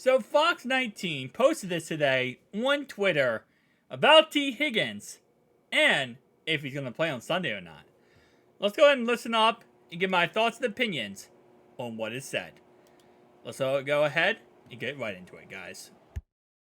So Fox 19 posted this today on Twitter about T. Higgins and if he's going to play on Sunday or not. Let's go ahead and listen up and give my thoughts and opinions on what is said. Let's go ahead and get right into it, guys.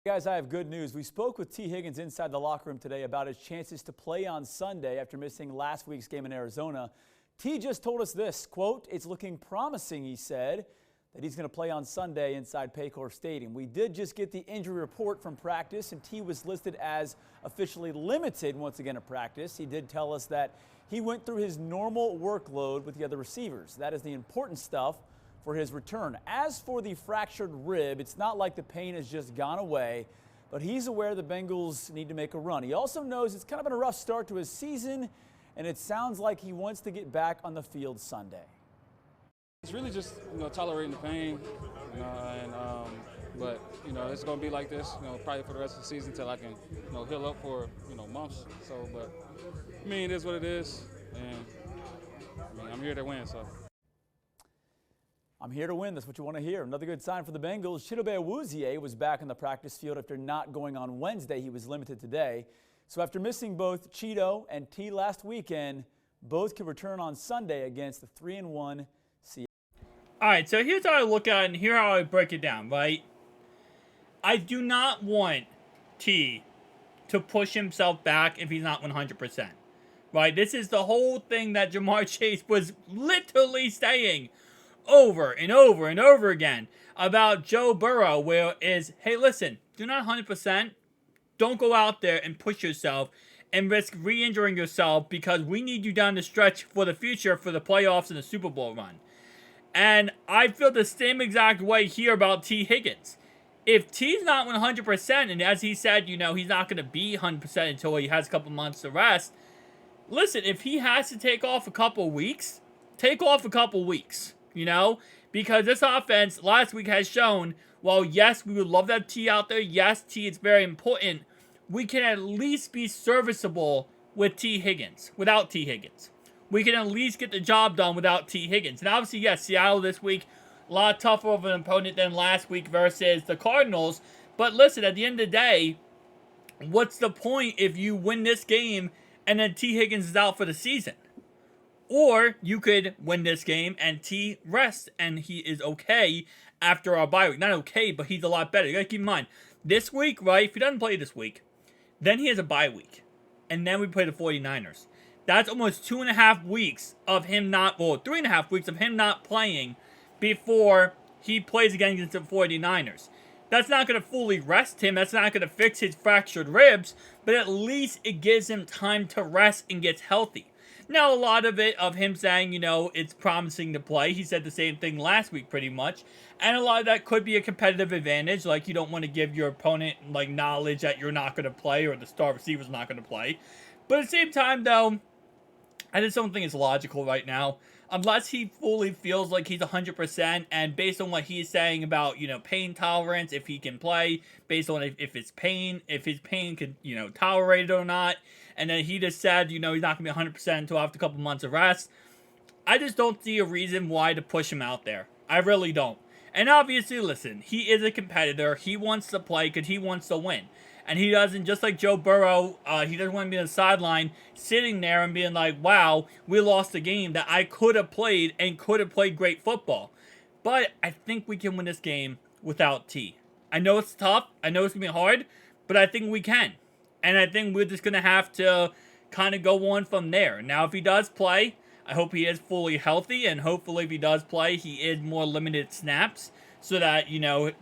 Guys, I have good news. We spoke with T. Higgins inside the locker room today about his chances to play on Sunday after missing last week's game in Arizona. T just told us this, quote, "It's looking promising," he said, that he's going to play on Sunday inside Paycor Stadium. We did just get the injury report from practice, and T was listed as officially limited once again at practice. He did tell us that he went through his normal workload with the other receivers. That is the important stuff for his return. As for the fractured rib, it's not like the pain has just gone away, but he's aware the Bengals need to make a run. He also knows it's kind of been a rough start to his season, and it sounds like he wants to get back on the field Sunday. It's really just, tolerating the pain, but, it's going to be like this, probably for the rest of the season until I can, heal up for, months. So, but, it is what it is, and, I'm here to win, so. I'm here to win. That's what you want to hear. Another good sign for the Bengals. Chidobe Awuzie was back on the practice field after not going on Wednesday. He was limited today. So after missing both Chido and T last weekend, both could return on Sunday against the 3-1 Seattle. All right, so here's how I look at it, and here's how I break it down, right? I do not want T to push himself back if he's not 100%. Right? This is the whole thing that Jamar Chase was literally saying over and over and over again about Joe Burrow, where is, hey, listen, you're not 100%. Don't go out there and push yourself and risk re-injuring yourself because we need you down the stretch for the future for the playoffs and the Super Bowl run. And I feel the same exact way here about T. Higgins. If T's not 100%, and as he said, he's not going to be 100% until he has a couple months to rest, listen, if he has to take off a couple weeks, take off a couple weeks. Because this offense last week has shown, while yes, we would love to have T out there. Yes, T is very important. We can at least be serviceable with T. Higgins, without T. Higgins. We can at least get the job done without T. Higgins. And obviously, yes, Seattle this week, a lot tougher of an opponent than last week versus the Cardinals. But listen, at the end of the day, what's the point if you win this game and then T. Higgins is out for the season? Or you could win this game and T rests and he is okay after our bye week. Not okay, but he's a lot better. You gotta keep in mind, this week, right, if he doesn't play this week, then he has a bye week. And then we play the 49ers. That's almost 2.5 weeks of him not, 3.5 weeks of him not playing before he plays again against the 49ers. That's not going to fully rest him. That's not going to fix his fractured ribs. But at least it gives him time to rest and get healthy. Now, a lot of it of him saying, it's promising to play. He said the same thing last week pretty much. And a lot of that could be a competitive advantage. Like, you don't want to give your opponent, knowledge that you're not going to play or the star receiver's not going to play. But at the same time, though, I just don't think it's logical right now. Unless he fully feels like he's 100%, and based on what he's saying about, pain tolerance, if he can play, based on if his pain can, tolerate it or not, and then he just said, he's not going to be 100% until after a couple months of rest, I just don't see a reason why to push him out there. I really don't. And obviously, listen, he is a competitor. He wants to play because he wants to win. And he doesn't, just like Joe Burrow, he doesn't want to be on the sideline sitting there and being like, wow, we lost a game that I could have played and could have played great football. But I think we can win this game without T. I know it's tough. I know it's going to be hard. But I think we can. And I think we're just going to have to kind of go on from there. Now, if he does play, I hope he is fully healthy. And hopefully if he does play, he is more limited snaps. So that,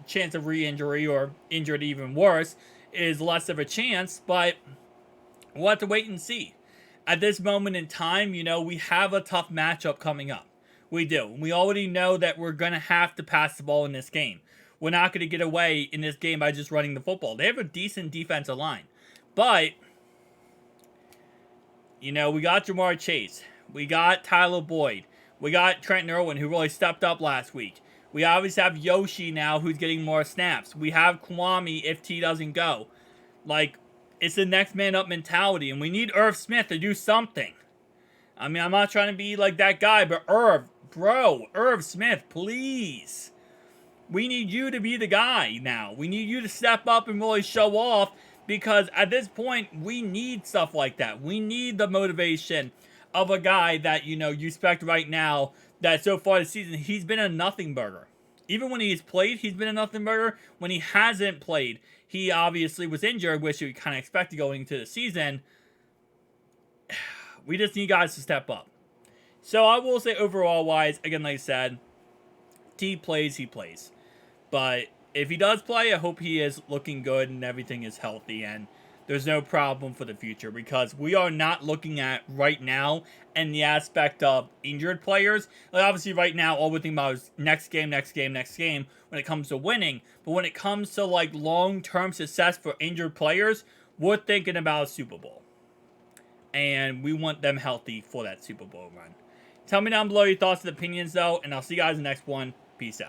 chance of re-injury or injured even worse is less of a chance, but we'll have to wait and see. At this moment in time, we have a tough matchup coming up. We do. We already know that we're going to have to pass the ball in this game. We're not going to get away in this game by just running the football. They have a decent defensive line. But, we got Jamar Chase. We got Tyler Boyd. We got Trenton Irwin, who really stepped up last week. We obviously have Yoshi now, who's getting more snaps. We have Kwame if T doesn't go. It's the next man up mentality, and we need Irv Smith to do something. I'm not trying to be like that guy, but Irv Smith, please. We need you to be the guy now. We need you to step up and really show off, because at this point, we need stuff like that. We need the motivation of a guy that, you expect right now, that so far this season, he's been a nothing burger. Even when he's played, he's been a nothing burger. When he hasn't played, he obviously was injured, which we kind of expected going into the season. We just need guys to step up. So I will say overall wise, again, like I said, T plays, he plays. But if he does play, I hope he is looking good and everything is healthy and there's no problem for the future, because we are not looking at right now in the aspect of injured players. Like obviously right now, all we're thinking about is next game when it comes to winning. But when it comes to like long-term success for injured players, we're thinking about a Super Bowl. And we want them healthy for that Super Bowl run. Tell me down below your thoughts and opinions though, and I'll see you guys in the next one. Peace out.